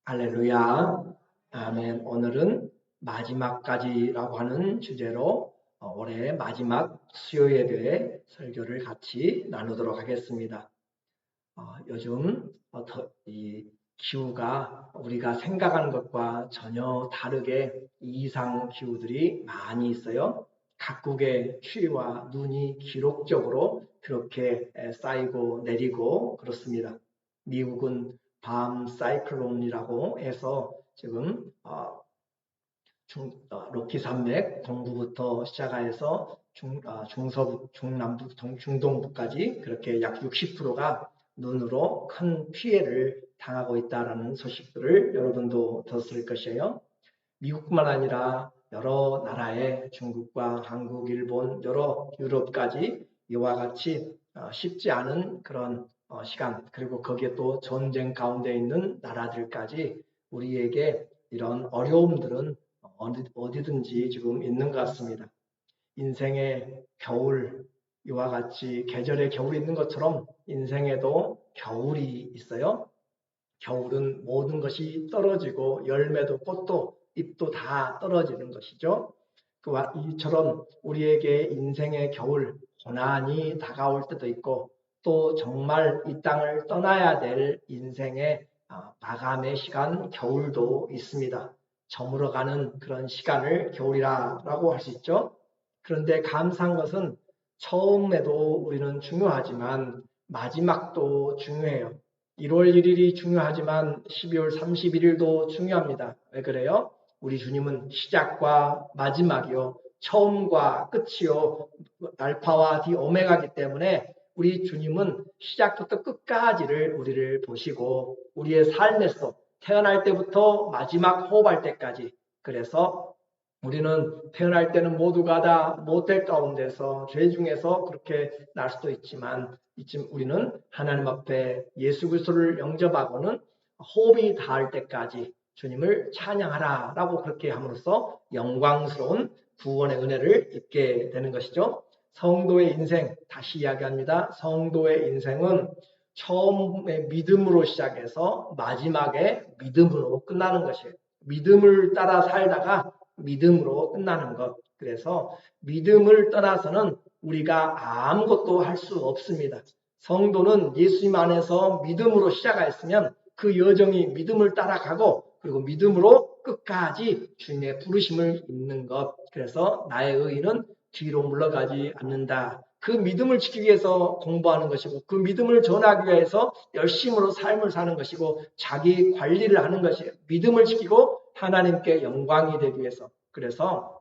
할렐루야. 아멘. 오늘은 마지막까지라고 하는 주제로 올해 마지막 수요 예배의 설교를 같이 나누도록 하겠습니다. 요즘 이 기후가 우리가 생각하는 것과 전혀 다르게 이상 기후들이 많이 있어요. 각국의 추위와 눈이 기록적으로 그렇게 쌓이고 내리고 그렇습니다. 미국은 밤 사이클론이라고 해서 지금 로키 산맥 동부부터 시작해서 중서부, 중남부, 중동부까지 그렇게 약 60%가 눈으로 큰 피해를 당하고 있다는 소식들을 여러분도 들었을 것이에요. 미국뿐만 아니라 여러 나라의 중국과 한국, 일본, 여러 유럽까지 이와 같이 쉽지 않은 그런 시간, 그리고 거기에 또 전쟁 가운데 있는 나라들까지 우리에게 이런 어려움들은 어디든지 지금 있는 것 같습니다. 인생의 겨울, 이와 같이 계절의 겨울이 있는 것처럼 인생에도 겨울이 있어요. 겨울은 모든 것이 떨어지고 열매도 꽃도 잎도 다 떨어지는 것이죠. 그와 이처럼 우리에게 인생의 겨울, 고난이 다가올 때도 있고 또 정말 이 땅을 떠나야 될 인생의 마감의 시간, 겨울도 있습니다. 저물어가는 그런 시간을 겨울이라고 할 수 있죠. 그런데 감사한 것은 처음에도 우리는 중요하지만 마지막도 중요해요. 1월 1일이 중요하지만 12월 31일도 중요합니다. 왜 그래요? 우리 주님은 시작과 마지막이요, 처음과 끝이요, 알파와 오메가이기 때문에 우리 주님은 시작부터 끝까지를 우리를 보시고 우리의 삶에서 태어날 때부터 마지막 호흡할 때까지, 그래서 우리는 태어날 때는 모두가 다 못될 가운데서 죄 중에서 그렇게 날 수도 있지만 우리는 하나님 앞에 예수 그리스도를 영접하고는 호흡이 닿을 때까지 주님을 찬양하라 라고 그렇게 함으로써 영광스러운 구원의 은혜를 입게 되는 것이죠. 성도의 인생, 다시 이야기합니다. 성도의 인생은 처음에 믿음으로 시작해서 마지막에 믿음으로 끝나는 것이에요. 믿음을 따라 살다가 믿음으로 끝나는 것. 그래서 믿음을 떠나서는 우리가 아무것도 할 수 없습니다. 성도는 예수님 안에서 믿음으로 시작하였으면 그 여정이 믿음을 따라가고 그리고 믿음으로 끝까지 주님의 부르심을 입는 것. 그래서 나의 의의는 뒤로 물러가지 않는다. 그 믿음을 지키기 위해서 공부하는 것이고 그 믿음을 전하기 위해서 열심으로 삶을 사는 것이고 자기 관리를 하는 것이에요. 믿음을 지키고 하나님께 영광이 되기 위해서. 그래서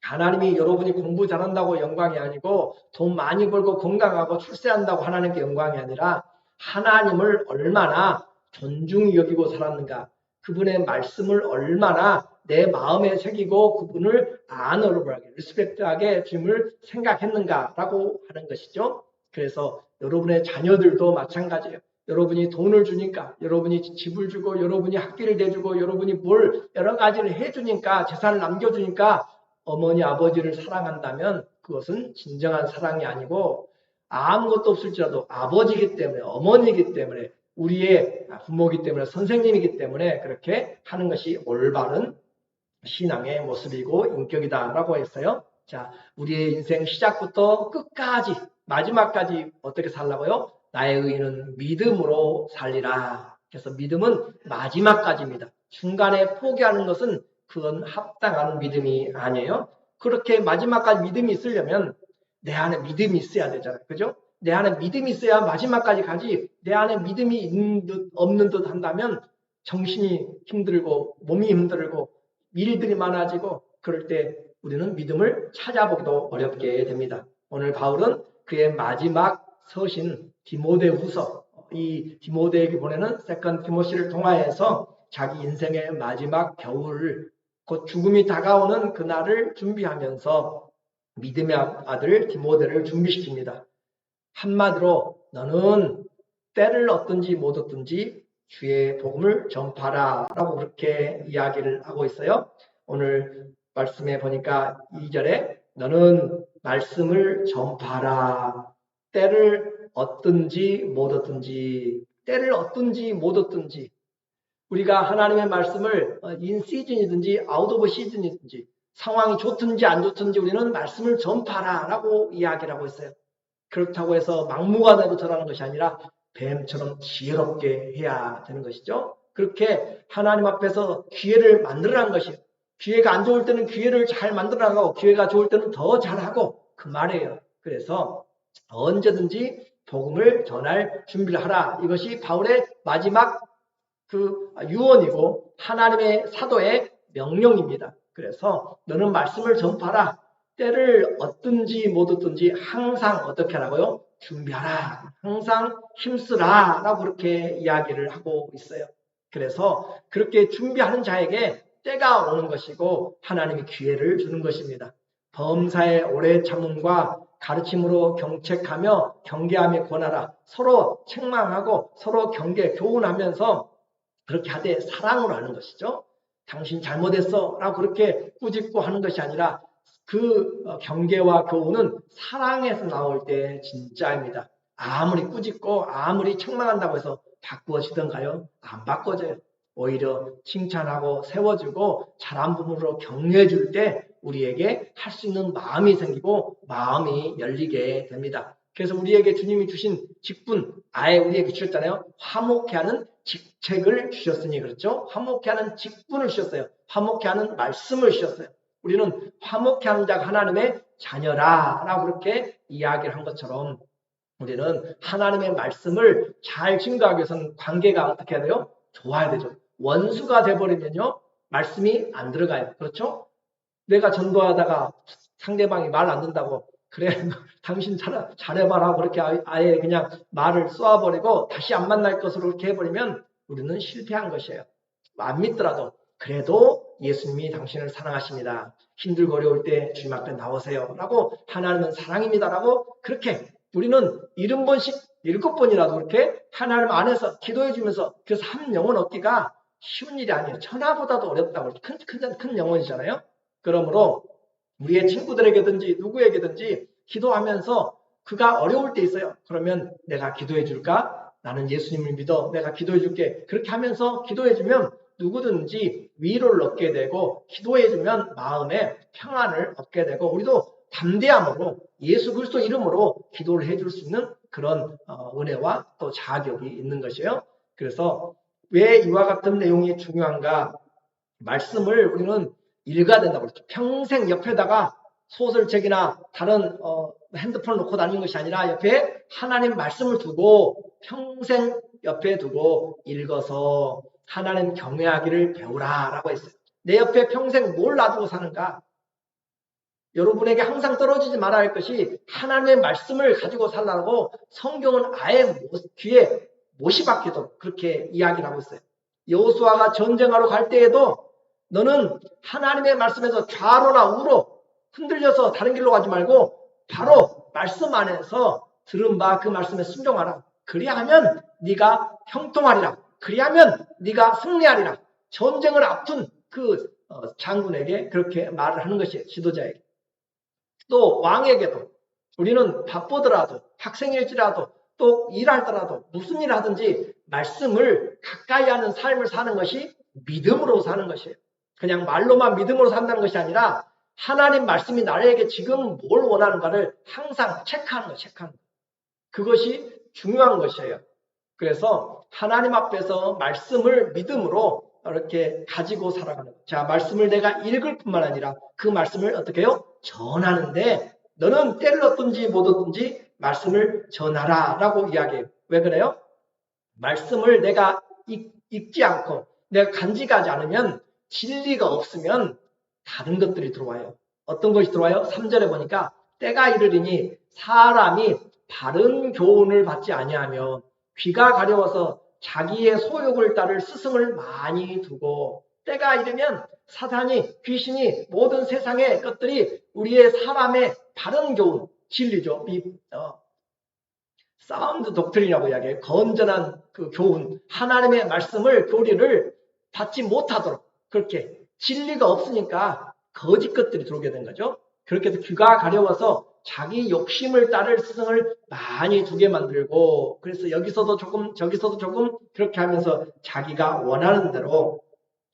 하나님이 여러분이 공부 잘한다고 영광이 아니고 돈 많이 벌고 건강하고 출세한다고 하나님께 영광이 아니라 하나님을 얼마나 존중히 여기고 살았는가, 그분의 말씀을 얼마나 내 마음에 새기고 그분을 아너러블하게 리스펙트하게 주님을 생각했는가라고 하는 것이죠. 그래서 여러분의 자녀들도 마찬가지예요. 여러분이 돈을 주니까, 여러분이 집을 주고, 여러분이 학비를 대주고, 여러분이 뭘 여러 가지를 해주니까, 재산을 남겨주니까 어머니 아버지를 사랑한다면 그것은 진정한 사랑이 아니고 아무것도 없을지라도 아버지이기 때문에, 어머니이기 때문에, 우리의 부모이기 때문에, 선생님이기 때문에 그렇게 하는 것이 올바른 신앙의 모습이고 인격이다라고 했어요. 자, 우리의 인생 시작부터 끝까지 마지막까지 어떻게 살라고요? 나의 의의는 믿음으로 살리라. 그래서 믿음은 마지막까지입니다. 중간에 포기하는 것은 그건 합당한 믿음이 아니에요. 그렇게 마지막까지 믿음이 있으려면 내 안에 믿음이 있어야 되잖아요. 그죠? 내 안에 믿음이 있어야 마지막까지 가지. 내 안에 믿음이 있는 듯 없는 듯 한다면 정신이 힘들고 몸이 힘들고 일들이 많아지고 그럴 때 우리는 믿음을 찾아보기도 어렵게 됩니다. 오늘 바울은 그의 마지막 서신 디모데후서, 이 디모데에게 보내는 세컨드 디모시를 통하여서 자기 인생의 마지막 겨울, 곧 죽음이 다가오는 그날을 준비하면서 믿음의 아들 디모데를 준비시킵니다. 한마디로 너는 때를 얻든지 못 얻든지 주의 복음을 전파하라 라고 그렇게 이야기를 하고 있어요. 오늘 말씀에 보니까 2절에 너는 말씀을 전파하라. 때를 얻든지 못 얻든지, 때를 얻든지 못 얻든지, 우리가 하나님의 말씀을 인 시즌이든지 아웃 오브 시즌이든지 상황이 좋든지 안 좋든지 우리는 말씀을 전파하라라고 이야기를 하고 있어요. 그렇다고 해서 막무가내로 전하는 것이 아니라 뱀처럼 지혜롭게 해야 되는 것이죠. 그렇게 하나님 앞에서 기회를 만들어라는 것이에요. 기회가 안 좋을 때는 기회를 잘 만들어나가고 기회가 좋을 때는 더 잘하고 그 말이에요. 그래서 언제든지 복음을 전할 준비를 하라. 이것이 바울의 마지막 그 유언이고 하나님의 사도의 명령입니다. 그래서 너는 말씀을 전파하라. 때를 얻든지 못 얻든지 항상 어떻게 하라고요? 준비하라. 항상 힘쓰라. 라고 그렇게 이야기를 하고 있어요. 그래서 그렇게 준비하는 자에게 때가 오는 것이고 하나님이 기회를 주는 것입니다. 범사의 오래 참음과 가르침으로 경책하며 경계함에 권하라. 서로 책망하고 서로 경계, 교훈하면서 그렇게 하되 사랑으로 하는 것이죠. 당신 잘못했어 라고 그렇게 꾸짖고 하는 것이 아니라 그 경계와 교훈은 사랑에서 나올 때 진짜입니다. 아무리 꾸짖고 아무리 책망한다고 해서 바꾸어지던가요? 안 바꿔져요. 오히려 칭찬하고 세워주고 잘한 부분으로 격려해 줄 때 우리에게 할 수 있는 마음이 생기고 마음이 열리게 됩니다. 그래서 우리에게 주님이 주신 직분, 아예 우리에게 주셨잖아요. 화목케 하는 직책을 주셨으니 그렇죠. 화목케 하는 직분을 주셨어요. 화목케 하는 말씀을 주셨어요. 우리는 화목케 하는 자가 하나님의 자녀라 라고 그렇게 이야기를 한 것처럼 우리는 하나님의 말씀을 잘 증거하기 위해서는 관계가 어떻게 해야 돼요? 좋아야 되죠. 원수가 돼버리면요 말씀이 안 들어가요. 그렇죠? 내가 전도하다가 상대방이 말 안 듣는다고 그래 당신 잘해봐라 그렇게 아예 그냥 말을 쏘아버리고 다시 안 만날 것으로 그렇게 해버리면 우리는 실패한 것이에요. 안 믿더라도 그래도 예수님이 당신을 사랑하십니다. 힘들고 어려울 때 주님 앞에 나오세요 라고 하나님은 사랑입니다 라고 그렇게 우리는 70번씩 7번이라도 그렇게 하나님 안에서 기도해 주면서 그래서 한 영혼 얻기가 쉬운 일이 아니에요. 천하보다도 어렵다고 큰 영혼이잖아요. 그러므로 우리의 친구들에게든지 누구에게든지 기도하면서 그가 어려울 때 있어요. 그러면 내가 기도해 줄까? 나는 예수님을 믿어. 내가 기도해 줄게. 그렇게 하면서 기도해 주면 누구든지 위로를 얻게 되고 기도해 주면 마음에 평안을 얻게 되고 우리도 담대함으로 예수 그리스도 이름으로 기도를 해줄 수 있는 그런 은혜와 또 자격이 있는 것이에요. 그래서 왜 이와 같은 내용이 중요한가? 말씀을 우리는 읽어야 된다고 그랬죠. 평생 옆에다가 소설책이나 다른 핸드폰을 놓고 다니는 것이 아니라 옆에 하나님 말씀을 두고 평생 옆에 두고 읽어서 하나님 경외하기를 배우라 라고 했어요. 내 옆에 평생 뭘 놔두고 사는가? 여러분에게 항상 떨어지지 말아야 할 것이 하나님의 말씀을 가지고 살라고 성경은 아예 귀에 못이 박히도록 그렇게 이야기를 하고 있어요. 여호수아가 전쟁하러 갈 때에도 너는 하나님의 말씀에서 좌로나 우로 흔들려서 다른 길로 가지 말고 바로 말씀 안에서 들은 바 그 말씀에 순종하라. 그리하면 네가 형통하리라. 그리하면 네가 승리하리라. 전쟁을 앞둔 그 장군에게 그렇게 말을 하는 것이에요. 지도자에게. 또 왕에게도 우리는 바쁘더라도 학생일지라도 또 일하더라도 무슨 일 하든지 말씀을 가까이 하는 삶을 사는 것이 믿음으로 사는 것이에요. 그냥 말로만 믿음으로 산다는 것이 아니라 하나님 말씀이 나에게 지금 뭘 원하는가를 항상 체크하는 거예요. 체크하는 거. 그것이 중요한 것이에요. 그래서 하나님 앞에서 말씀을 믿음으로 이렇게 가지고 살아가는 거예요. 자, 말씀을 내가 읽을 뿐만 아니라 그 말씀을 어떻게 해요? 전하는데 너는 때를 얻든지 못 얻든지 말씀을 전하라 라고 이야기해요. 왜 그래요? 말씀을 내가 읽지 않고 내가 간직하지 않으면 진리가 없으면 다른 것들이 들어와요. 어떤 것이 들어와요? 3절에 보니까 때가 이르리니 사람이 바른 교훈을 받지 아니하며 귀가 가려워서 자기의 소욕을 따를 스승을 많이 두고 때가 이르면 사탄이 귀신이 모든 세상의 것들이 우리의 사람의 바른 교훈 진리죠. 사운드 독트린이라고 이야기해요. 건전한 그 교훈 하나님의 말씀을 교리를 받지 못하도록 그렇게 진리가 없으니까 거짓 것들이 들어오게 된 거죠. 그렇게 해서 귀가 가려워서 자기 욕심을 따를 스승을 많이 두게 만들고, 그래서 여기서도 조금 저기서도 조금 그렇게 하면서 자기가 원하는 대로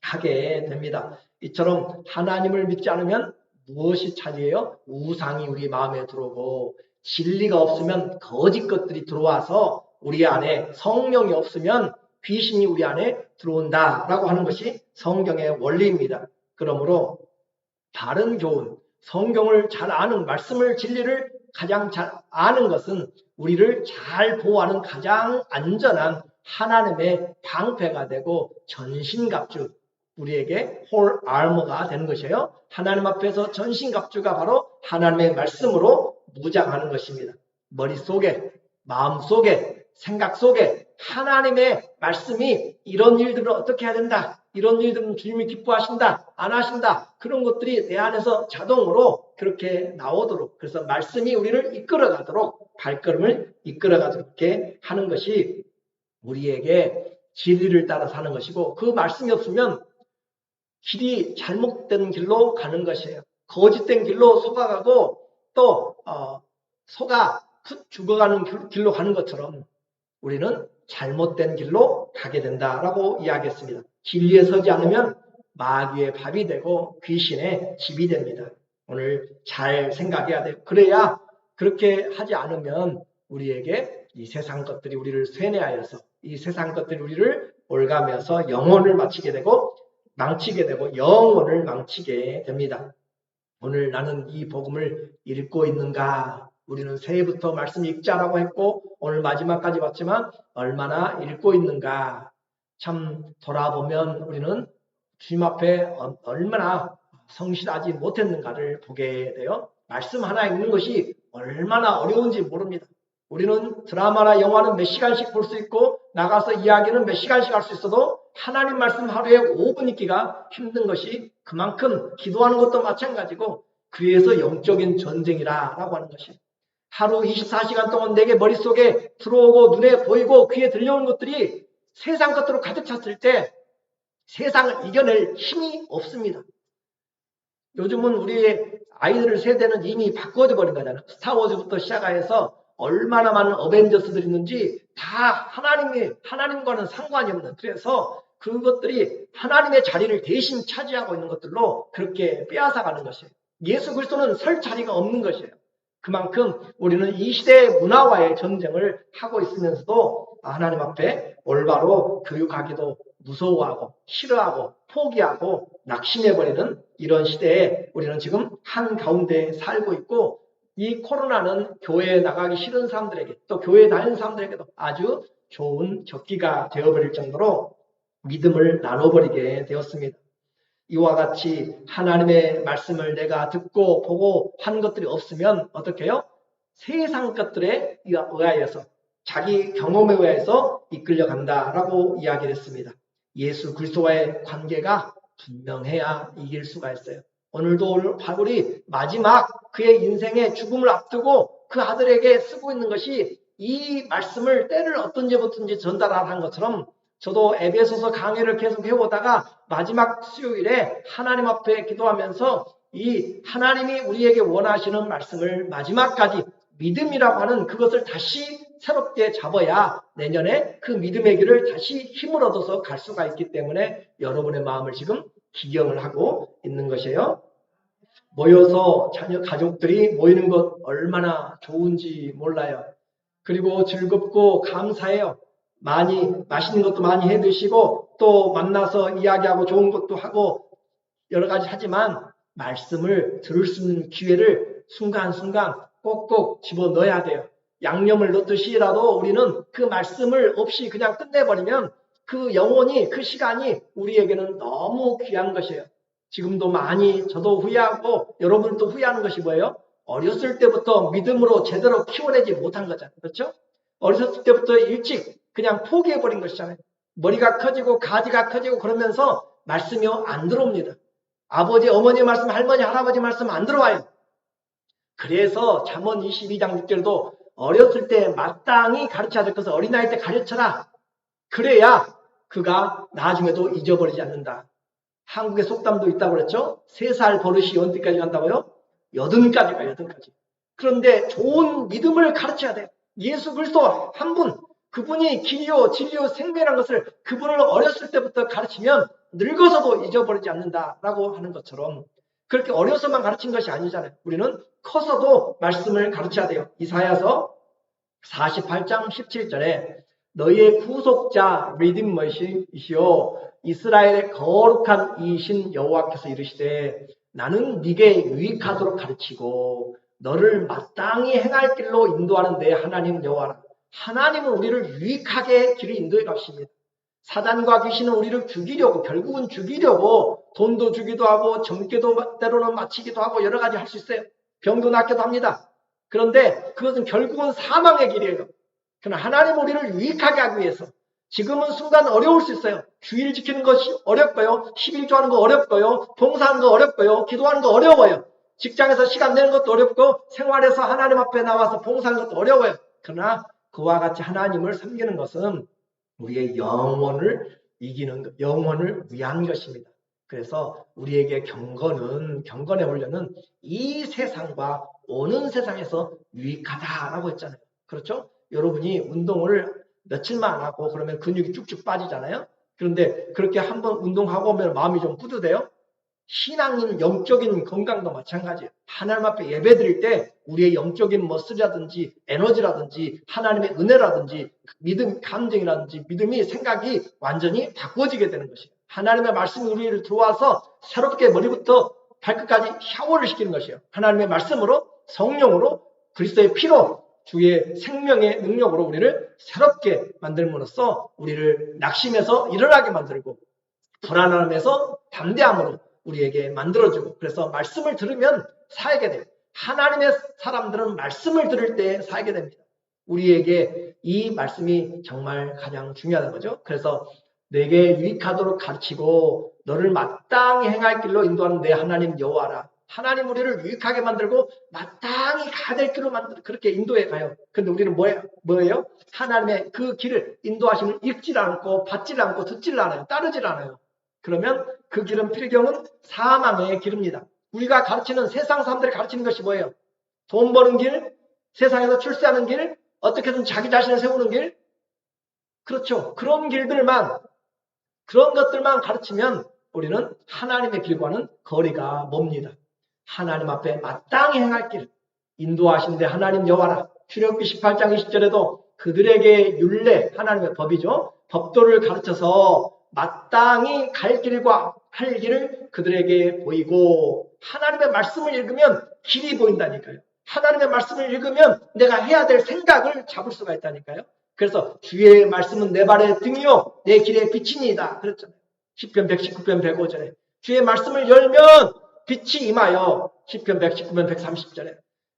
하게 됩니다. 이처럼 하나님을 믿지 않으면 무엇이 차지해요? 우상이 우리 마음에 들어오고, 진리가 없으면 거짓 것들이 들어와서 우리 안에, 성령이 없으면 귀신이 우리 안에 들어온다라고 하는 것이 성경의 원리입니다. 그러므로 바른 교훈, 성경을 잘 아는, 말씀을, 진리를 가장 잘 아는 것은 우리를 잘 보호하는 가장 안전한 하나님의 방패가 되고 전신갑주, 우리에게 홀 아머가 되는 것이에요. 하나님 앞에서 전신갑주가 바로 하나님의 말씀으로 무장하는 것입니다. 머릿속에, 마음속에, 생각 속에 하나님의 말씀이 이런 일들은 어떻게 해야 된다, 이런 일들은 주님이 기뻐하신다, 안 하신다, 그런 것들이 내 안에서 자동으로 그렇게 나오도록, 그래서 말씀이 우리를 이끌어가도록, 발걸음을 이끌어가도록 이렇게 하는 것이 우리에게 진리를 따라 사는 것이고, 그 말씀이 없으면 길이 잘못된 길로 가는 것이에요. 거짓된 길로 속아가고 또 속아 죽어가는 길로 가는 것처럼 우리는 잘못된 길로 가게 된다라고 이야기했습니다. 진리에 서지 않으면 마귀의 밥이 되고 귀신의 집이 됩니다. 오늘 잘 생각해야 돼요. 그래야, 그렇게 하지 않으면 우리에게 이 세상 것들이 우리를 쇠뇌하여서, 이 세상 것들이 우리를 올가면서 영혼을 마치게 되고 망치게 되고 영혼을 망치게 됩니다. 오늘 나는 이 복음을 읽고 있는가? 우리는 새해부터 말씀 읽자라고 했고 오늘 마지막까지 봤지만 얼마나 읽고 있는가? 참 돌아보면 우리는 주님 앞에 얼마나 성실하지 못했는가를 보게 돼요. 말씀 하나 읽는 것이 얼마나 어려운지 모릅니다. 우리는 드라마나 영화는 몇 시간씩 볼 수 있고 나가서 이야기는 몇 시간씩 할 수 있어도 하나님 말씀 하루에 5분 읽기가 힘든 것이 그만큼 기도하는 것도 마찬가지고, 그래서 영적인 전쟁이라고 하는 것이, 하루 24시간 동안 내게 머릿속에 들어오고 눈에 보이고 귀에 들려오는 것들이 세상 것들로 가득 찼을 때 세상을 이겨낼 힘이 없습니다. 요즘은 우리의 아이들 세대는 이미 바꿔져 버린 거잖아요. 스타워즈부터 시작해서 얼마나 많은 어벤져스들이 있는지 다 하나님과는 상관이 없는, 그래서 그것들이 하나님의 자리를 대신 차지하고 있는 것들로 그렇게 빼앗아가는 것이에요. 예수 그리스도는 설 자리가 없는 것이에요. 그만큼 우리는 이 시대의 문화와의 전쟁을 하고 있으면서도 하나님 앞에 올바로 교육하기도 무서워하고 싫어하고 포기하고 낙심해버리는 이런 시대에 우리는 지금 한가운데 살고 있고, 이 코로나는 교회에 나가기 싫은 사람들에게 또 교회에 다니는 사람들에게도 아주 좋은 적기가 되어버릴 정도로 믿음을 나눠버리게 되었습니다. 이와 같이 하나님의 말씀을 내가 듣고 보고 한 것들이 없으면 어떻게 해요? 세상 것들에 의하여서, 자기 경험에 의해서 이끌려 간다라고 이야기를 했습니다. 예수 그리스도와의 관계가 분명해야 이길 수가 있어요. 오늘도 바울이 마지막 그의 인생의 죽음을 앞두고 그 아들에게 쓰고 있는 것이 이 말씀을 때를 어떤지 전달하는 것처럼, 저도 에베소서 강의를 계속 해오다가 마지막 수요일에 하나님 앞에 기도하면서 이 하나님이 우리에게 원하시는 말씀을 마지막까지 믿음이라고 하는 그것을 다시 새롭게 잡아야 내년에 그 믿음의 길을 다시 힘을 얻어서 갈 수가 있기 때문에 여러분의 마음을 지금 기경을 하고 있는 것이에요. 모여서 자녀 가족들이 모이는 것 얼마나 좋은지 몰라요. 그리고 즐겁고 감사해요. 많이 맛있는 것도 많이 해 드시고 또 만나서 이야기하고 좋은 것도 하고 여러 가지 하지만 말씀을 들을 수 있는 기회를 순간순간 꼭꼭 집어넣어야 돼요. 양념을 넣듯이라도 우리는 그 말씀을 없이 그냥 끝내버리면 그 영혼이, 그 시간이 우리에게는 너무 귀한 것이에요. 지금도 많이 저도 후회하고 여러분도 후회하는 것이 뭐예요? 어렸을 때부터 믿음으로 제대로 키워내지 못한 거잖아요. 그렇죠? 어렸을 때부터 일찍 그냥 포기해버린 것이잖아요. 머리가 커지고 가지가 커지고 그러면서 말씀이 안 들어옵니다. 아버지, 어머니 말씀, 할머니, 할아버지 말씀 안 들어와요. 그래서 잠언 22장 6절도 어렸을 때 마땅히 가르쳐야 될 것을 어린아이 때 가르쳐라. 그래야 그가 나중에도 잊어버리지 않는다. 한국의 속담도 있다고 그랬죠? 3살 버릇이 언제까지 간다고요? 80까지 가요, 80까지. 그런데 좋은 믿음을 가르쳐야 돼요. 예수 그리스도 한 분, 그분이 길이요 진리요 생명이라는 것을 그분을 어렸을 때부터 가르치면 늙어서도 잊어버리지 않는다라고 하는 것처럼 그렇게 어려서만 가르친 것이 아니잖아요. 우리는 커서도 말씀을 가르쳐야 돼요. 이사야서 48장 17절에 너희의 구속자 리디머이시오 이스라엘의 거룩한 이신 여호와께서 이르시되 나는 네게 유익하도록 가르치고 너를 마땅히 행할 길로 인도하는 내 하나님 여호와라. 하나님은 우리를 유익하게 길을 인도해 가십니다. 사단과 귀신은 우리를 죽이려고 결국은 죽이려고 돈도 주기도 하고 점괘도 때로는 마치기도 하고 여러 가지 할 수 있어요. 병도 낫기도 합니다. 그런데 그것은 결국은 사망의 길이에요. 그러나 하나님 우리를 유익하게 하기 위해서 지금은 순간 어려울 수 있어요. 주일 지키는 것이 어렵고요. 11조 하는 거 어렵고요. 봉사하는 거 어렵고요. 기도하는 거 어려워요. 직장에서 시간 내는 것도 어렵고 생활에서 하나님 앞에 나와서 봉사하는 것도 어려워요. 그러나 그와 같이 하나님을 섬기는 것은 우리의 영혼을 이기는 영혼을 위한 것입니다. 그래서 우리에게 경건의 훈련은 이 세상과 오는 세상에서 유익하다라고 했잖아요. 그렇죠? 여러분이 운동을 며칠만 안 하고 그러면 근육이 쭉쭉 빠지잖아요. 그런데 그렇게 한번 운동하고 오면 마음이 좀 뿌듯해요. 신앙인 영적인 건강도 마찬가지예요. 하나님 앞에 예배 드릴 때 우리의 영적인 머슬이라든지 에너지라든지 하나님의 은혜라든지 믿음, 감정이라든지 믿음이 생각이 완전히 바꿔지게 되는 것이에요. 하나님의 말씀이 우리를 들어와서 새롭게 머리부터 발끝까지 샤워를 시키는 것이에요. 하나님의 말씀으로 성령으로 그리스도의 피로 주의 생명의 능력으로 우리를 새롭게 만들므로써 우리를 낙심해서 일어나게 만들고 불안함에서 담대함으로 우리에게 만들어주고 그래서 말씀을 들으면 살게 돼요. 하나님의 사람들은 말씀을 들을 때 살게 됩니다. 우리에게 이 말씀이 정말 가장 중요한 거죠. 그래서 내게 유익하도록 가르치고 너를 마땅히 행할 길로 인도하는 내 하나님 여호와라. 하나님 우리를 유익하게 만들고 마땅히 가야 될 길로 그렇게 인도해 가요. 근데 우리는 뭐예요? 하나님의 그 길을 인도하심을 읽질 않고 받질 않고 듣질 않아요. 따르질 않아요. 그러면 그 길은 필경은 사망의 길입니다. 우리가 가르치는 세상 사람들이 가르치는 것이 뭐예요? 돈 버는 길, 세상에서 출세하는 길, 어떻게든 자기 자신을 세우는 길. 그렇죠. 그런 것들만 가르치면 우리는 하나님의 길과는 거리가 멉니다. 하나님 앞에 마땅히 행할 길, 인도하신데 하나님 여호와라. 출애굽기 18장 20절에도 그들에게 율례, 하나님의 법이죠. 법도를 가르쳐서 마땅히 갈 길과 할 길을 그들에게 보이고 하나님의 말씀을 읽으면 길이 보인다니까요. 하나님의 말씀을 읽으면 내가 해야 될 생각을 잡을 수가 있다니까요. 그래서 주의 말씀은 내 발의 등이요 내 길의 빛이니이다 그랬잖아요. 시편 119편 105절에 주의 말씀을 열면 빛이 임하여 시편 119편 130절에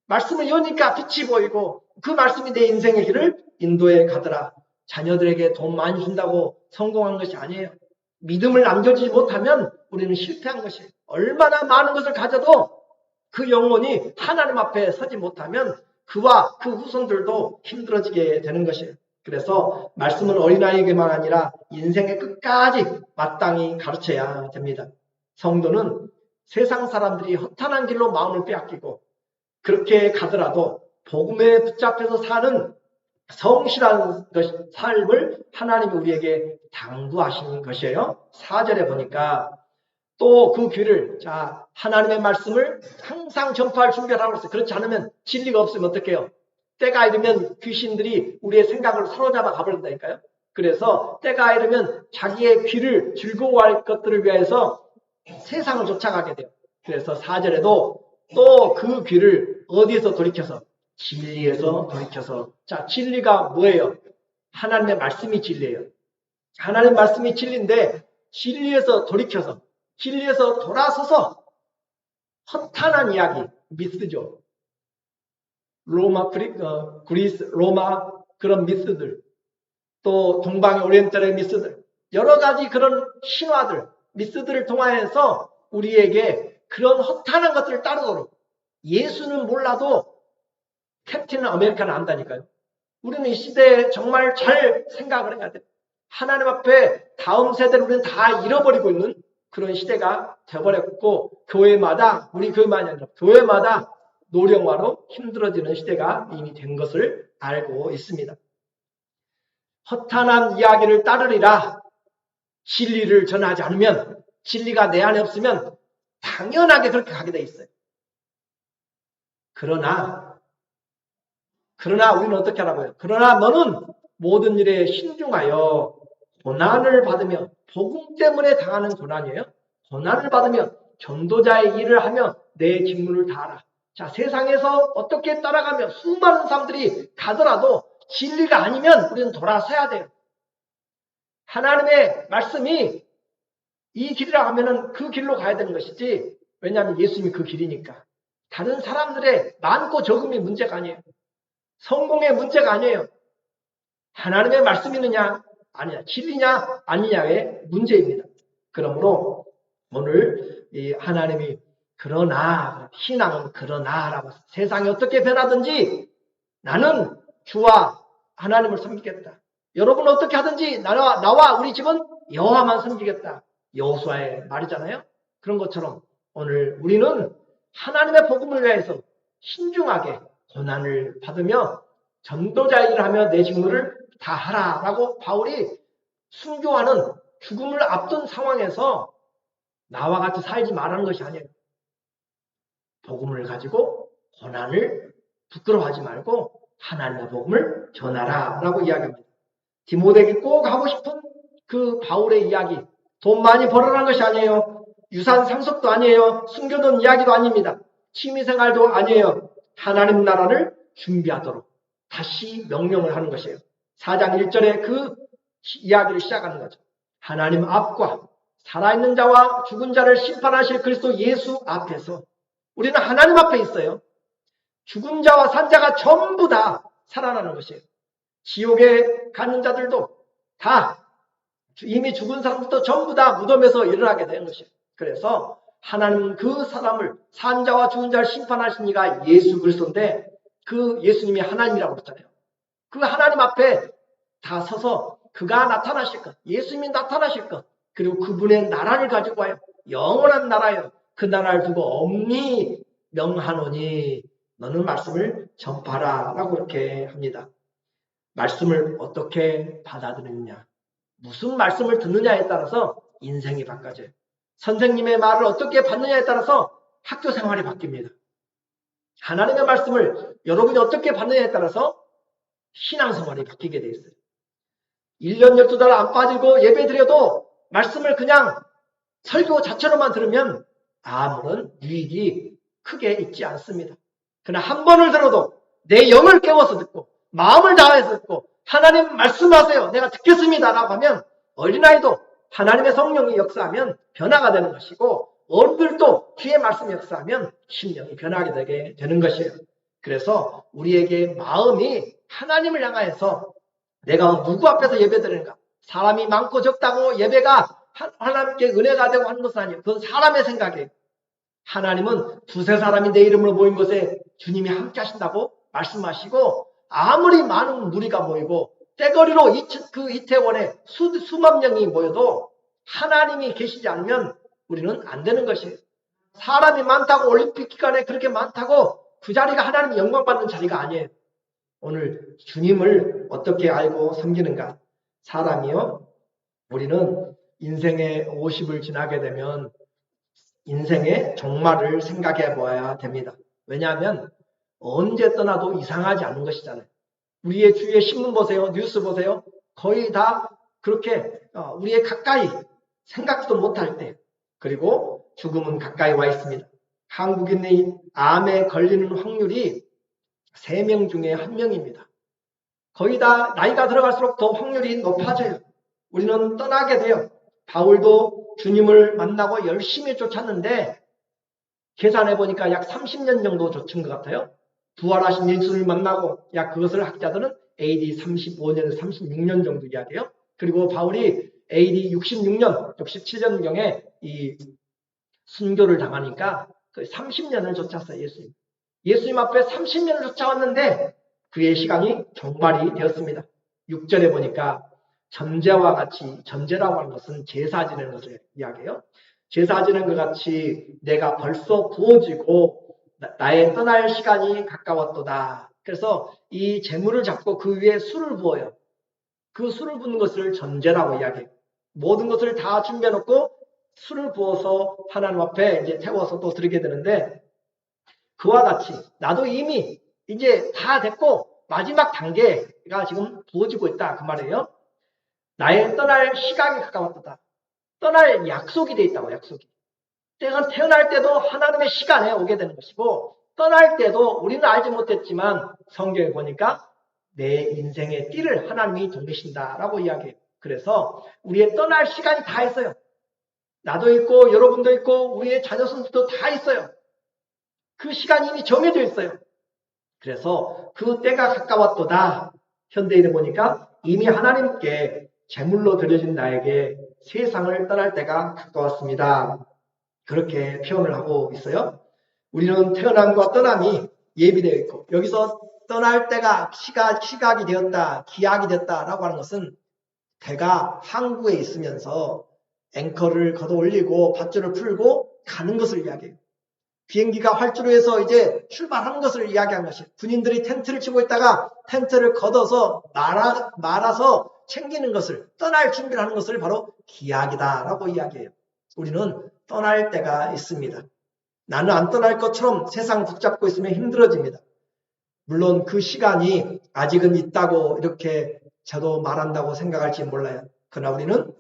말씀을 여니까 빛이 보이고 그 말씀이 내 인생의 길을 인도해 가더라. 자녀들에게 돈 많이 준다고 성공한 것이 아니에요. 믿음을 남겨주지 못하면 우리는 실패한 것이에요. 얼마나 많은 것을 가져도 그 영혼이 하나님 앞에 서지 못하면 그와 그 후손들도 힘들어지게 되는 것이에요. 그래서 말씀은 어린아이에게만 아니라 인생의 끝까지 마땅히 가르쳐야 됩니다. 성도는 세상 사람들이 허탄한 길로 마음을 빼앗기고 그렇게 가더라도 복음에 붙잡혀서 사는 성실한 삶을 하나님이 우리에게 당부하시는 것이에요. 4절에 보니까 또 그 귀를 하나님의 말씀을 항상 전파할 준비를 하고 있어요. 그렇지 않으면 진리가 없으면 어떡해요? 때가 이르면 귀신들이 우리의 생각을 사로잡아 가버린다니까요. 그래서 때가 이르면 자기의 귀를 즐거워할 것들을 위해서 세상을 쫓아가게 돼요. 그래서 4절에도 또 그 귀를 어디에서 돌이켜서 진리에서 돌이켜서 진리가 뭐예요? 하나님의 말씀이 진리예요. 하나님의 말씀이 진리인데 진리에서 돌이켜서 진리에서 돌아서서 허탄한 이야기, 미스죠. 그리스, 로마 그런 미스들 또 동방의 오리엔탈의 미스들 여러 가지 그런 신화들, 미스들을 통하여서 우리에게 그런 허탄한 것들을 따르도록 예수는 몰라도 캡틴 아메리카는 안다니까요. 우리는 이 시대에 정말 잘 생각을 해야 돼요. 하나님 앞에 다음 세대를 우리는 다 잃어버리고 있는 그런 시대가 되어버렸고 교회마다 우리 교회만이 아니라 교회마다 노령화로 힘들어지는 시대가 이미 된 것을 알고 있습니다. 허탄한 이야기를 따르리라. 진리를 전하지 않으면, 진리가 내 안에 없으면 당연하게 그렇게 가게 돼 있어요. 그러나 우리는 어떻게 하라고요? 그러나 너는 모든 일에 신중하여 고난을 받으며, 복음 때문에 당하는 고난이에요. 고난을 받으며 전도자의 일을 하며 내 직무를 다하라. 자, 세상에서 어떻게 따라가며 수많은 사람들이 가더라도 진리가 아니면 우리는 돌아서야 돼요. 하나님의 말씀이 이 길이라 하면은 그 길로 가야 되는 것이지, 왜냐하면 예수님이 그 길이니까. 다른 사람들의 많고 적음이 문제가 아니에요. 성공의 문제가 아니에요. 하나님의 말씀이느냐 아니냐, 진리냐 아니냐의 문제입니다. 그러므로 오늘 이 하나님이 그러나, 신앙은 그러나라고, 세상이 어떻게 변하든지 나는 주와 하나님을 섬기겠다. 여러분 어떻게 하든지 나와 우리 집은 여호와만 섬기겠다. 여호수아의 말이잖아요. 그런 것처럼 오늘 우리는 하나님의 복음을 위해서 신중하게 고난을 받으며 전도자 일을 하며 내 직무를 다하라라고 바울이 순교하는, 죽음을 앞둔 상황에서 나와 같이 살지 말라는 것이 아니에요. 복음을 가지고 고난을 부끄러워하지 말고 하나님의 복음을 전하라라고 이야기합니다. 디모데에게 꼭 하고 싶은 그 바울의 이야기, 돈 많이 벌어라는 것이 아니에요. 유산 상속도 아니에요. 숨겨둔 이야기도 아닙니다. 취미생활도 아니에요. 하나님 나라를 준비하도록 다시 명령을 하는 것이에요. 4장 1절에 그 이야기를 시작하는 거죠. 하나님 앞과 살아있는 자와 죽은 자를 심판하실 그리스도 예수 앞에서 우리는 하나님 앞에 있어요. 죽은 자와 산 자가 전부 다 살아나는 것이에요. 지옥에 가는 자들도 다, 이미 죽은 사람들도 전부 다 무덤에서 일어나게 되는 것이에요. 그래서 하나님 그 사람을, 산 자와 죽은 자를 심판하신 이가 예수 그리스도인데, 그 예수님이 하나님이라고 그랬잖아요. 그 하나님 앞에 다 서서 그가 나타나실 것, 예수님이 나타나실 것, 그리고 그분의 나라를 가지고 와요. 영원한 나라요. 그 나라를 두고 엄히 명하노니 너는 말씀을 전파라 라고 그렇게 합니다. 말씀을 어떻게 받아들이느냐, 무슨 말씀을 듣느냐에 따라서 인생이 바꿔져요. 선생님의 말을 어떻게 받느냐에 따라서 학교 생활이 바뀝니다. 하나님의 말씀을 여러분이 어떻게 받느냐에 따라서 신앙생활이 바뀌게 돼 있어요. 1년 12달 안 빠지고 예배 드려도 말씀을 그냥 설교 자체로만 들으면 아무런 유익이 크게 있지 않습니다. 그러나 한 번을 들어도 내 영을 깨워서 듣고 마음을 다해서 듣고 하나님 말씀하세요, 내가 듣겠습니다 라고 하면, 어린아이도 하나님의 성령이 역사하면 변화가 되는 것이고, 어른들도 주의 말씀이 역사하면 심령이 변하게 되게 되는 것이에요. 그래서 우리에게 마음이 하나님을 향하여서 내가 누구 앞에서 예배드리는가, 사람이 많고 적다고 예배가 하나님께 은혜가 되고 하는 것은 아니에요. 그건 사람의 생각이에요. 하나님은 두세 사람이 내 이름으로 모인 것에 주님이 함께 하신다고 말씀하시고, 아무리 많은 무리가 모이고 떼거리로 그 이태원에 수만 명이 모여도 하나님이 계시지 않으면 우리는 안 되는 것이에요. 사람이 많다고, 올림픽 기간에 그렇게 많다고 그 자리가 하나님이 영광받는 자리가 아니에요. 오늘 주님을 어떻게 알고 섬기는가? 사람이요, 우리는 인생의 50을 지나게 되면 인생의 종말을 생각해 보아야 됩니다. 왜냐하면 언제 떠나도 이상하지 않은 것이잖아요. 우리의 주위에 신문 보세요, 뉴스 보세요. 거의 다 그렇게 우리의 가까이, 생각도 못할 때, 그리고 죽음은 가까이 와 있습니다. 한국인의 암에 걸리는 확률이 3명 중에 1명입니다. 거의 다 나이가 들어갈수록 더 확률이 높아져요. 우리는 떠나게 돼요. 바울도 주님을 만나고 열심히 쫓았는데 계산해 보니까 약 30년 정도 쫓은 것 같아요. 부활하신 예수를 만나고, 약 그것을 학자들은 AD 35년, 36년 정도 이야기해요. 그리고 바울이 AD 66년, 67년경에 이 순교를 당하니까 30년을 쫓았어요, 예수님. 예수님 앞에 30년을 쫓아왔는데 그의 시간이 종말이 되었습니다. 6절에 보니까 전제와 같이, 전제라고 하는 것은 제사 지내는 것을 이야기해요. 제사 지내는 것 같이 내가 벌써 부어지고 나의 떠날 시간이 가까웠도다. 그래서 이 재물을 잡고 그 위에 술을 부어요. 그 술을 붓는 것을 전제라고 이야기해요. 모든 것을 다 준비해놓고 술을 부어서 하나님 앞에 이제 태워서 또 드리게 되는데, 그와 같이 나도 이미 이제 다 됐고 마지막 단계가 지금 부어지고 있다 그 말이에요. 나의 떠날 시간이 가까웠다. 떠날 약속이 돼 있다고. 약속이. 때가 태어날 때도 하나님의 시간에 오게 되는 것이고, 떠날 때도 우리는 알지 못했지만 성경에 보니까 내 인생의 띠를 하나님이 돌리신다라고 이야기해요. 그래서 우리의 떠날 시간이 다 있어요. 나도 있고 여러분도 있고 우리의 자녀손들도 다 있어요. 그 시간이 이미 정해져 있어요. 그래서 그 때가 가까웠도다. 현대인에 보니까 이미 하나님께 제물로 드려진 나에게 세상을 떠날 때가 가까웠습니다. 그렇게 표현을 하고 있어요. 우리는 태어남과 떠남이 예비되어 있고, 여기서 떠날 때가 시각이 되었다, 기약이 됐다라고 하는 것은 배가 항구에 있으면서 앵커를 걷어 올리고 밧줄을 풀고 가는 것을 이야기해요. 비행기가 활주로에서 이제 출발하는 것을 이야기한 것이에요. 군인들이 텐트를 치고 있다가 텐트를 걷어서 말아서 챙기는 것을, 떠날 준비를 하는 것을 바로 기약이다라고 이야기해요. 우리는 떠날 때가 있습니다. 나는 안 떠날 것처럼 세상 붙잡고 있으면 힘들어집니다. 물론 그 시간이 아직은 있다고 이렇게 저도 말한다고 생각할지 몰라요. 그러나 우리는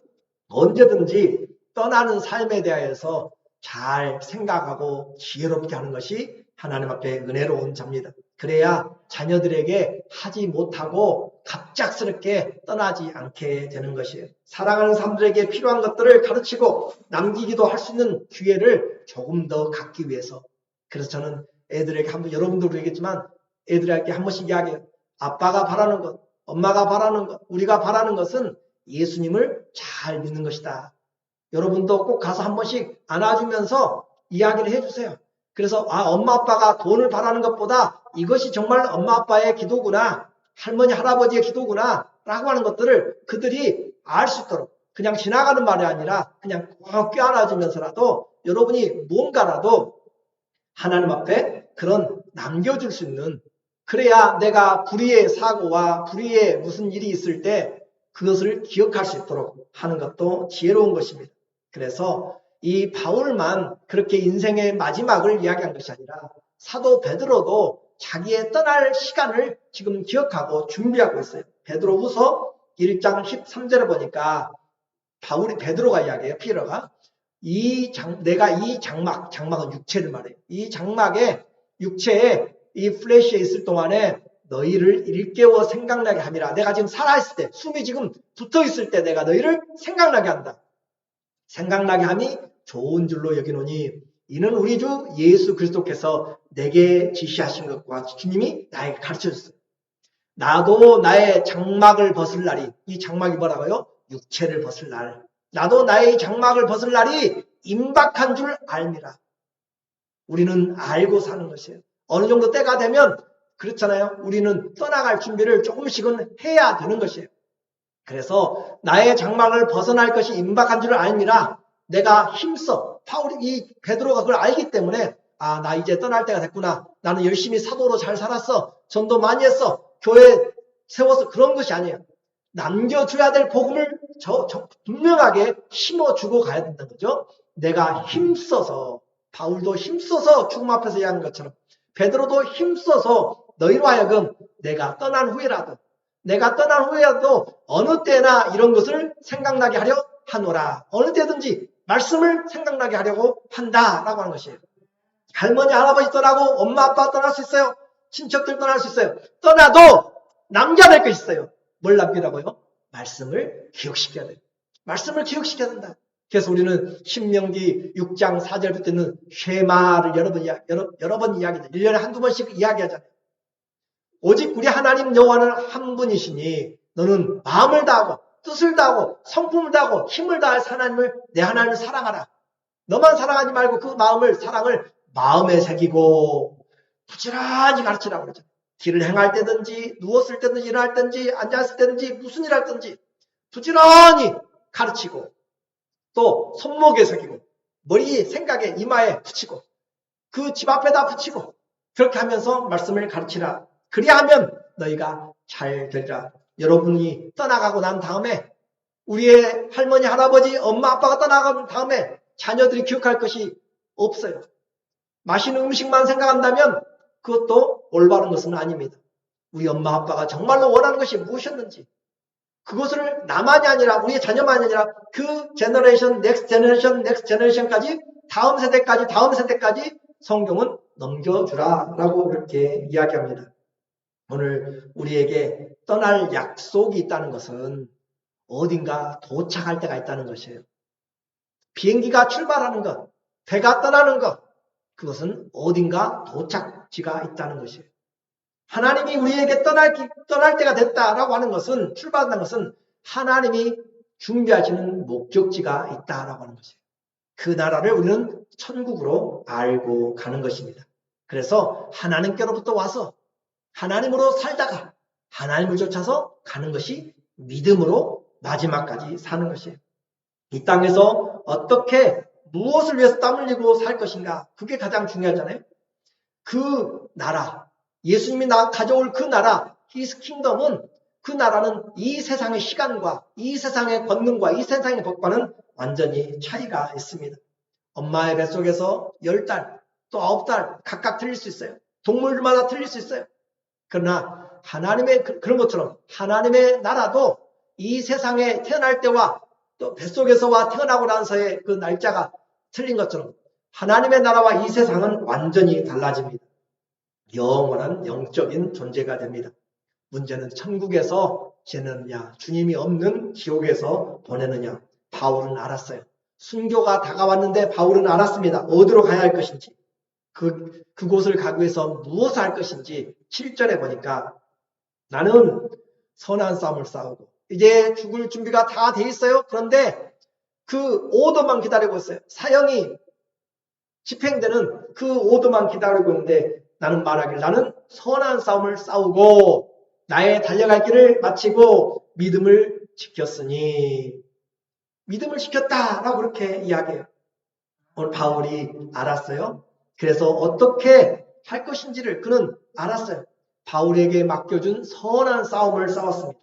언제든지 떠나는 삶에 대하여서 잘 생각하고 지혜롭게 하는 것이 하나님 앞에 은혜로운 자입니다. 그래야 자녀들에게 하지 못하고 갑작스럽게 떠나지 않게 되는 것이에요. 사랑하는 사람들에게 필요한 것들을 가르치고 남기기도 할 수 있는 기회를 조금 더 갖기 위해서. 그래서 저는 애들에게 한번, 여러분도 그러겠지만 애들에게 한 번씩 이야기해요. 아빠가 바라는 것, 엄마가 바라는 것, 우리가 바라는 것은 예수님을 잘 믿는 것이다. 여러분도 꼭 가서 한 번씩 안아주면서 이야기를 해주세요. 그래서 엄마 아빠가 돈을 바라는 것보다 이것이 정말 엄마 아빠의 기도구나, 할머니 할아버지의 기도구나 라고 하는 것들을 그들이 알 수 있도록, 그냥 지나가는 말이 아니라 그냥 꼭 껴안아주면서라도 여러분이 뭔가라도 하나님 앞에 그런 남겨줄 수 있는, 그래야 내가 불의의 사고와 불의의 무슨 일이 있을 때 그것을 기억할 수 있도록 하는 것도 지혜로운 것입니다. 그래서 이 바울만 그렇게 인생의 마지막을 이야기한 것이 아니라 사도 베드로도 자기의 떠날 시간을 지금 기억하고 준비하고 있어요. 베드로후서 1장 13절에 보니까 베드로가 이야기해요. 피에로가 내가 이 장막은 육체를 말해요. 이 장막에 육체에 이 플래시에 있을 동안에 너희를 일깨워 생각나게 함이라. 내가 지금 살아있을 때, 숨이 지금 붙어있을 때 내가 너희를 생각나게 한다. 생각나게 함이 좋은 줄로 여기노니 이는 우리 주 예수 그리스도께서 내게 지시하신 것과 주님이 나에게 가르쳐줬어요. 나도 나의 장막을 벗을 날이, 이 장막이 뭐라고요? 육체를 벗을 날. 나도 나의 장막을 벗을 날이 임박한 줄 알미라. 우리는 알고 사는 것이에요. 어느 정도 때가 되면 그렇잖아요. 우리는 떠나갈 준비를 조금씩은 해야 되는 것이에요. 그래서 나의 장막을 벗어날 것이 임박한 줄 알미라. 내가 힘써. 이 베드로가 그걸 알기 때문에 나 이제 떠날 때가 됐구나. 나는 열심히 사도로 잘 살았어. 전도 많이 했어. 교회 세워서, 그런 것이 아니에요. 남겨줘야 될 복음을 분명하게 심어주고 가야 된다는 거죠. 내가 힘써서, 바울도 힘써서 죽음 앞에서 이야기한 것처럼 베드로도 힘써서 너희로 하여금 내가 떠난 후에라도 어느 때나 이런 것을 생각나게 하려 하노라. 어느 때든지 말씀을 생각나게 하려고 한다라고 하는 것이에요. 할머니 할아버지 떠나고 엄마 아빠 떠날 수 있어요. 친척들 떠날 수 있어요. 떠나도 남겨야 될 것이 있어요. 뭘 남기라고요? 말씀을 기억시켜야 돼요. 말씀을 기억시켜야 된다. 그래서 우리는 신명기 6장 4절부터는 쉐마를 여러 번 이야기하죠. 1년에 한두 번씩 이야기하잖아요. 오직 우리 하나님 여호와는 한 분이시니 너는 마음을 다하고 뜻을 다하고 성품을 다하고 힘을 다할 하나님을, 내 하나님을 사랑하라. 너만 사랑하지 말고 그 사랑을 마음에 새기고 부지런히 가르치라고 그러죠. 길을 행할 때든지 누웠을 때든지 일어날 때든지 앉았을 때든지 무슨 일 할 때든지 부지런히 가르치고 또 손목에 새기고 머리 생각에 이마에 붙이고 그 집 앞에다 붙이고 그렇게 하면서 말씀을 가르치라. 그리하면 너희가 잘 되리라. 여러분이 떠나가고 난 다음에 우리의 할머니, 할아버지, 엄마, 아빠가 떠나간 다음에 자녀들이 기억할 것이 없어요. 맛있는 음식만 생각한다면 그것도 올바른 것은 아닙니다. 우리 엄마, 아빠가 정말로 원하는 것이 무엇이었는지 그것을 나만이 아니라 우리의 자녀만이 아니라 그 제너레이션, 넥스트 제너레이션, 넥스트 제너레이션까지 다음 세대까지 성경은 넘겨주라라고 그렇게 이야기합니다. 오늘 우리에게 떠날 약속이 있다는 것은 어딘가 도착할 때가 있다는 것이에요. 비행기가 출발하는 것, 배가 떠나는 것, 그것은 어딘가 도착지가 있다는 것이에요. 하나님이 우리에게 떠날 때가 됐다라고 하는 것은, 출발한다는 것은 하나님이 준비하시는 목적지가 있다라고 하는 것이에요. 그 나라를 우리는 천국으로 알고 가는 것입니다. 그래서 하나님께로부터 와서 하나님으로 살다가 하나님을 쫓아서 가는 것이 믿음으로 마지막까지 사는 것이에요. 이 땅에서 어떻게 무엇을 위해서 땀 흘리고 살 것인가, 그게 가장 중요하잖아요. 그 나라, 예수님이 가져올 그 나라, His Kingdom은, 그 나라는 이 세상의 시간과 이 세상의 권능과 이 세상의 법과는 완전히 차이가 있습니다. 엄마의 뱃속에서 10달 또 9달 각각 틀릴 수 있어요. 동물마다 틀릴 수 있어요. 그러나 하나님의 그런 것처럼 하나님의 나라도 이 세상에 태어날 때와 또 뱃속에서와 태어나고 나서의 그 날짜가 틀린 것처럼 하나님의 나라와 이 세상은 완전히 달라집니다. 영원한 영적인 존재가 됩니다. 문제는 천국에서 지내느냐, 주님이 없는 지옥에서 보내느냐. 바울은 알았어요. 순교가 다가왔는데 바울은 알았습니다. 어디로 가야 할 것인지, 그곳을 가기 위해서 무엇을 할 것인지. 7절에 보니까 나는 선한 싸움을 싸우고 이제 죽을 준비가 다 돼 있어요. 그런데 그 오더만 기다리고 있어요. 사형이 집행되는 그 오더만 기다리고 있는데 나는 말하길 나는 선한 싸움을 싸우고 나의 달려갈 길을 마치고 믿음을 지켰으니. 믿음을 지켰다라고 그렇게 이야기해요. 오늘 바울이 알았어요. 그래서 어떻게 할 것인지를 그는 알았어요. 바울에게 맡겨준 선한 싸움을 싸웠습니다.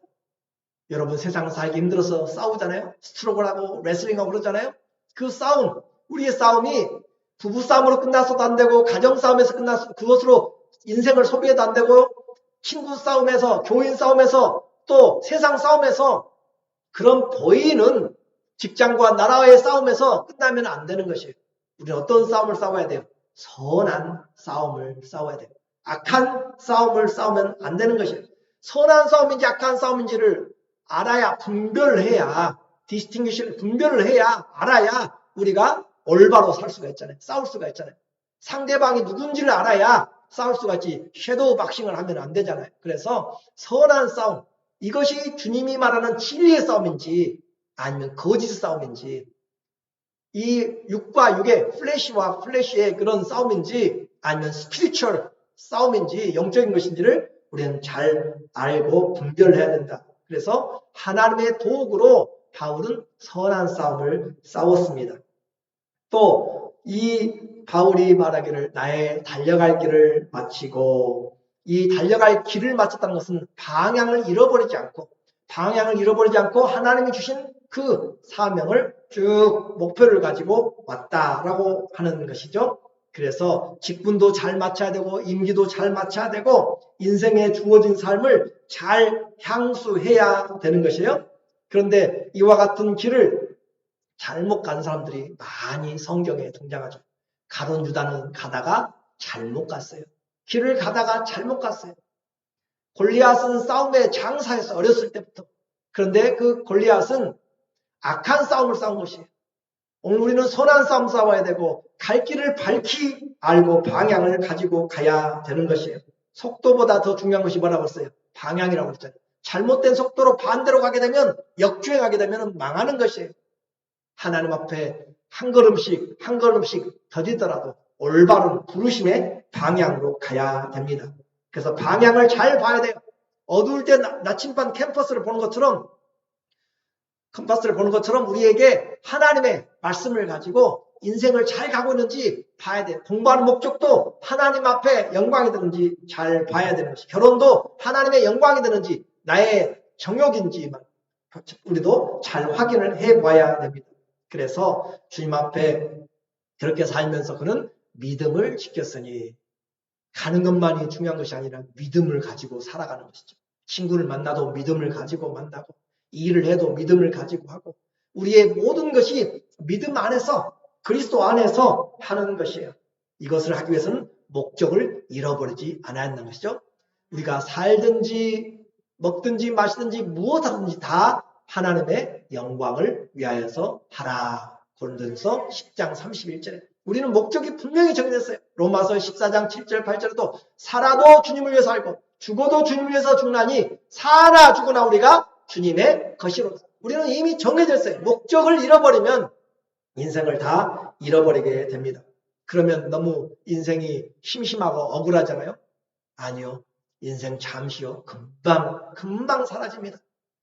여러분 세상 살기 힘들어서 싸우잖아요. 스트로글하고 레슬링하고 그러잖아요. 그 싸움, 우리의 싸움이 부부싸움으로 끝나서도 안 되고 가정싸움에서 끝나서 그것으로 인생을 소비해도 안 되고 친구 싸움에서, 교인 싸움에서, 또 세상 싸움에서 그런 보이는 직장과 나라와의 싸움에서 끝나면 안 되는 것이에요. 우리는 어떤 싸움을 싸워야 돼요? 선한 싸움을 싸워야 돼요. 악한 싸움을 싸우면 안 되는 것이에요. 선한 싸움인지 악한 싸움인지를 알아야, 분별을 해야, 분별을 해야, 알아야 우리가 올바로 살 수가 있잖아요. 싸울 수가 있잖아요. 상대방이 누군지를 알아야 싸울 수가 있지, 섀도우 박싱을 하면 안 되잖아요. 그래서 선한 싸움, 이것이 주님이 말하는 진리의 싸움인지 아니면 거짓 싸움인지, 이 육과 육의 플래시와 플래시의 그런 싸움인지 아니면 스피리추얼 싸움인지 영적인 것인지를 우리는 잘 알고 분별해야 된다. 그래서 하나님의 도구로 바울은 선한 싸움을 싸웠습니다. 또 이 바울이 말하기를 나의 달려갈 길을 마치고, 이 달려갈 길을 마쳤다는 것은 방향을 잃어버리지 않고 하나님이 주신 그 사명을 쭉 목표를 가지고 왔다라고 하는 것이죠. 그래서 직분도 잘 맞춰야 되고 임기도 잘 맞춰야 되고 인생에 주어진 삶을 잘 향수해야 되는 것이에요. 그런데 이와 같은 길을 잘못 간 사람들이 많이 성경에 등장하죠. 가룟 유다는 가다가 잘못 갔어요. 길을 가다가 잘못 갔어요. 골리앗은 싸움의 장사에서 어렸을 때부터. 그런데 그 골리앗은 악한 싸움을 싸운 것이에요. 오늘 우리는 선한 싸움 싸워야 되고 갈 길을 밝히 알고 방향을 가지고 가야 되는 것이에요. 속도보다 더 중요한 것이 뭐라고 했어요? 방향이라고 했잖아요. 잘못된 속도로 반대로 가게 되면, 역주행하게 되면 망하는 것이에요. 하나님 앞에 한 걸음씩 더디더라도 올바른 부르심의 방향으로 가야 됩니다. 그래서 방향을 잘 봐야 돼요. 어두울 때 나침반 컴파스를 보는 것처럼 우리에게 하나님의 말씀을 가지고 인생을 잘 가고 있는지 봐야 돼. 공부하는 목적도 하나님 앞에 영광이 되는지 잘 봐야 되는 것이. 결혼도 하나님의 영광이 되는지 나의 정욕인지 우리도 잘 확인을 해봐야 됩니다. 그래서 주님 앞에 그렇게 살면서 그는 믿음을 지켰으니 가는 것만이 중요한 것이 아니라 믿음을 가지고 살아가는 것이죠. 친구를 만나도 믿음을 가지고 만나고 일을 해도 믿음을 가지고 하고 우리의 모든 것이 믿음 안에서 그리스도 안에서 하는 것이에요. 이것을 하기 위해서는 목적을 잃어버리지 않아야 한다는 것이죠. 우리가 살든지 먹든지 마시든지 무엇하든지 다 하나님의 영광을 위하여서 하라. 고린도전서 10장 31절에 우리는 목적이 분명히 정해졌어요. 로마서 14장 7절 8절에도 살아도 주님을 위해서 살고 죽어도 주님을 위해서 죽나니 사나 죽으나 우리가 주님의 것이로다. 우리는 이미 정해져 있어요. 목적을 잃어버리면 인생을 다 잃어버리게 됩니다. 그러면 너무 인생이 심심하고 억울하잖아요. 아니요. 인생 잠시요. 금방 사라집니다.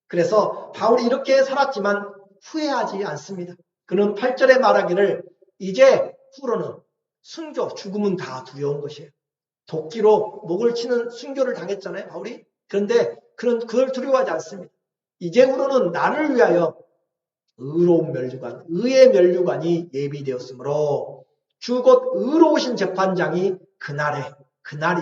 그래서 바울이 이렇게 살았지만 후회하지 않습니다. 그는 8절에 말하기를 이제 후로는 순교, 죽음은 다 두려운 것이에요. 도끼로 목을 치는 순교를 당했잖아요, 바울이. 그런데 그는 그걸 두려워하지 않습니다. 이제 후로는 나를 위하여 의로운 멸류관, 의의 멸류관이 예비되었으므로 주 곧 의로우신 재판장이 그날이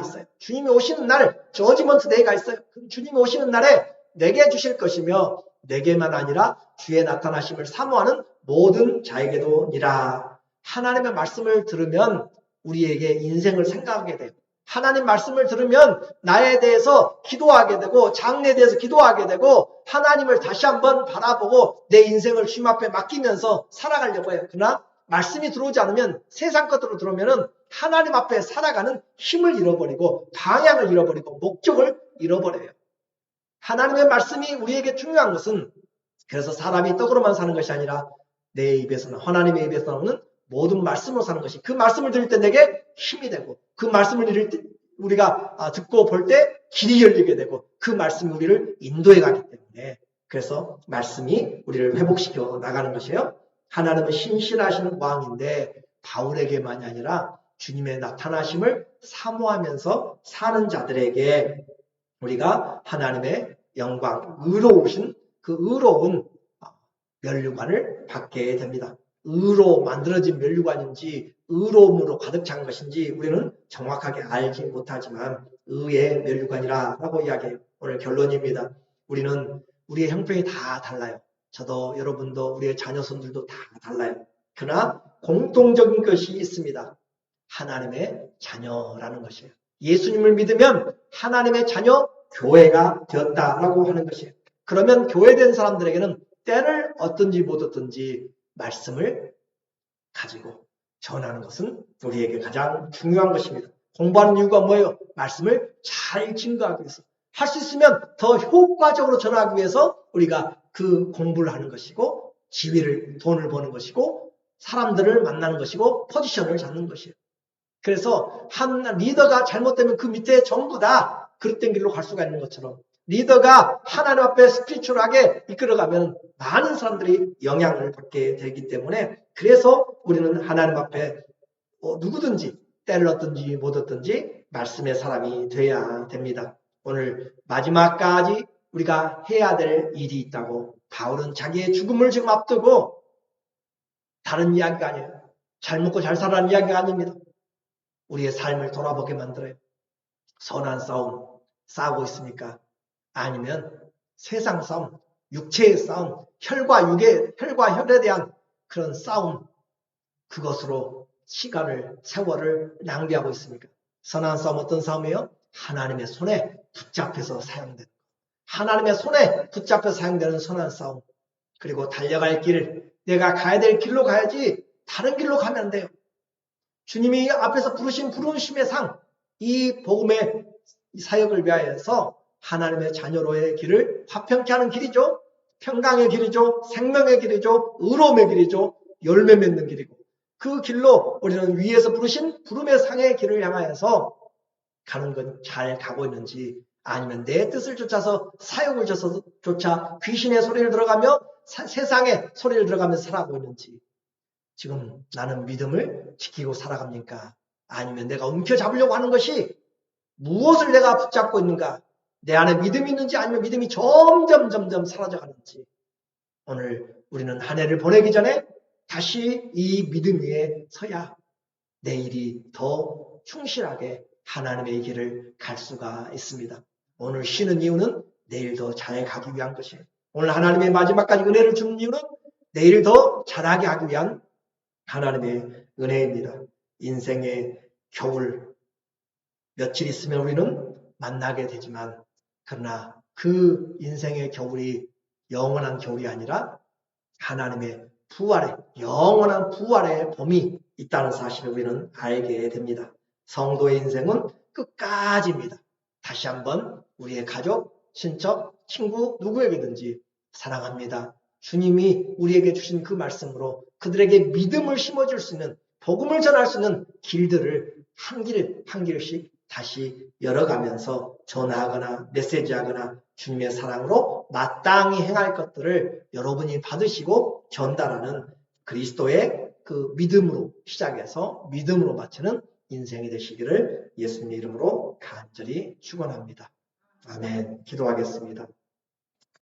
있어요. 주님이 오시는 날, 저지먼트 데이가 있어요. 주님이 오시는 날에 내게 주실 것이며 내게만 아니라 주의 나타나심을 사모하는 모든 자에게도니라. 하나님의 말씀을 들으면 우리에게 인생을 생각하게 돼요. 하나님 말씀을 들으면 나에 대해서 기도하게 되고 장래에 대해서 기도하게 되고 하나님을 다시 한번 바라보고 내 인생을 주님 앞에 맡기면서 살아가려고 해요. 그러나 말씀이 들어오지 않으면 세상 것으로 들어오면 하나님 앞에 살아가는 힘을 잃어버리고 방향을 잃어버리고 목적을 잃어버려요. 하나님의 말씀이 우리에게 중요한 것은 그래서 사람이 떡으로만 사는 것이 아니라 내 입에서는 하나님의 입에서 나오는 모든 말씀으로 사는 것이 그 말씀을 들을 때 내게 힘이 되고 그 말씀을 들을 때 우리가 듣고 볼 때 길이 열리게 되고 그 말씀이 우리를 인도해 가기 때문에 그래서 말씀이 우리를 회복시켜 나가는 것이에요. 하나님은 신실하신 왕인데 바울에게만이 아니라 주님의 나타나심을 사모하면서 사는 자들에게 우리가 하나님의 영광, 의로우신 그 의로운 멸류관을 받게 됩니다. 의로 만들어진 멸류관인지 의로움으로 가득 찬 것인지 우리는 정확하게 알지 못하지만 의의 멸류관이라고 이야기해요. 오늘 결론입니다. 우리는 우리의 형편이 다 달라요. 저도 여러분도 우리의 자녀손들도 다 달라요. 그러나 공통적인 것이 있습니다. 하나님의 자녀라는 것이에요. 예수님을 믿으면 하나님의 자녀 교회가 되었다라고 하는 것이에요. 그러면 교회된 사람들에게는 때를 얻든지 못 얻든지 말씀을 가지고 전하는 것은 우리에게 가장 중요한 것입니다. 공부하는 이유가 뭐예요? 말씀을 잘 증거하기 위해서. 할 수 있으면 더 효과적으로 전하기 위해서 우리가 그 공부를 하는 것이고 돈을 버는 것이고 사람들을 만나는 것이고 포지션을 잡는 것이에요. 그래서 한 리더가 잘못되면 그 밑에 전부 다 그릇된 길로 갈 수가 있는 것처럼 리더가 하나님 앞에 스피리추얼하게 이끌어가면 많은 사람들이 영향을 받게 되기 때문에 그래서 우리는 하나님 앞에 누구든지 때를 얻든지 못 얻든지 말씀의 사람이 되어야 됩니다. 오늘 마지막까지 우리가 해야 될 일이 있다고 바울은 자기의 죽음을 지금 앞두고 다른 이야기가 아니에요. 잘 먹고 잘 살아라는 이야기가 아닙니다. 우리의 삶을 돌아보게 만들어요. 선한 싸움 싸우고 있습니까? 아니면 세상 싸움, 육체의 싸움, 혈과 혈에 대한 그런 싸움, 그것으로 세월을 낭비하고 있습니까? 선한 싸움 어떤 싸움이에요? 하나님의 손에 붙잡혀서 사용되는 것. 하나님의 손에 붙잡혀서 사용되는 선한 싸움. 그리고 달려갈 길, 내가 가야 될 길로 가야지 다른 길로 가면 안 돼요. 주님이 앞에서 부르신 부르심의 상, 이 복음의 사역을 위하여서 하나님의 자녀로의 길을 화평케 하는 길이죠. 평강의 길이죠. 생명의 길이죠. 의로움의 길이죠. 열매 맺는 길이고 그 길로 우리는 위에서 부르신 부름의 상의 길을 향하여서 가는 건 잘 가고 있는지 아니면 내 뜻을 쫓아서 사욕을 쫓아 귀신의 소리를 들어가며 세상의 소리를 들어가면서 살아가고 있는지 지금 나는 믿음을 지키고 살아갑니까? 아니면 내가 움켜잡으려고 하는 것이 무엇을 내가 붙잡고 있는가? 내 안에 믿음이 있는지 아니면 믿음이 점점 사라져가는지. 오늘 우리는 한 해를 보내기 전에 다시 이 믿음 위에 서야 내일이 더 충실하게 하나님의 길을 갈 수가 있습니다. 오늘 쉬는 이유는 내일 더 잘 가기 위한 것이에요. 오늘 하나님의 마지막까지 은혜를 주는 이유는 내일 더 잘하게 하기 위한 하나님의 은혜입니다. 인생의 겨울 며칠 있으면 우리는 만나게 되지만 그러나 그 인생의 겨울이 영원한 겨울이 아니라 하나님의 부활의 영원한 부활의 봄이 있다는 사실을 우리는 알게 됩니다. 성도의 인생은 끝까지입니다. 다시 한번 우리의 가족, 친척, 친구 누구에게든지 사랑합니다. 주님이 우리에게 주신 그 말씀으로 그들에게 믿음을 심어줄 수 있는 복음을 전할 수 있는 길들을 한 길 한 길씩 다시 열어가면서 전하거나 메시지하거나 주님의 사랑으로 마땅히 행할 것들을 여러분이 받으시고 전달하는 그리스도의 그 믿음으로 시작해서 믿음으로 마치는 인생이 되시기를 예수님의 이름으로 간절히 축원합니다. 아멘. 기도하겠습니다.